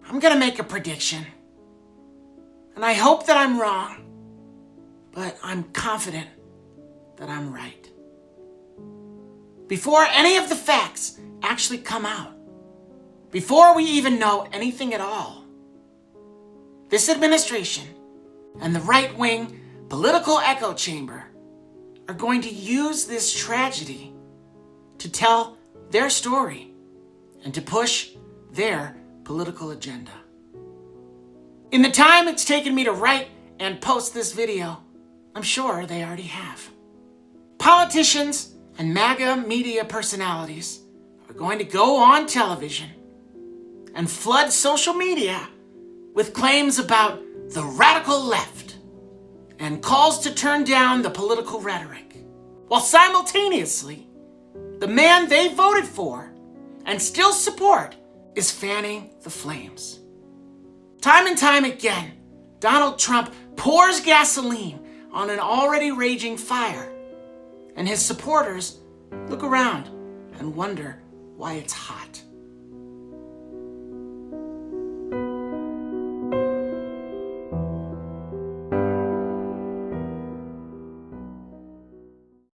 I'm gonna make a prediction. And I hope that I'm wrong, but I'm confident that I'm right. Before any of the facts actually come out, before we even know anything at all, this administration and the right-wing political echo chamber are going to use this tragedy to tell their story and to push their political agenda. In the time it's taken me to write and post this video, I'm sure they already have. Politicians and MAGA media personalities are going to go on television and flood social media with claims about the radical left and calls to turn down the political rhetoric, while simultaneously, the man they voted for and still support is fanning the flames. Time and time again, Donald Trump pours gasoline on an already raging fire, and his supporters look around and wonder why it's hot.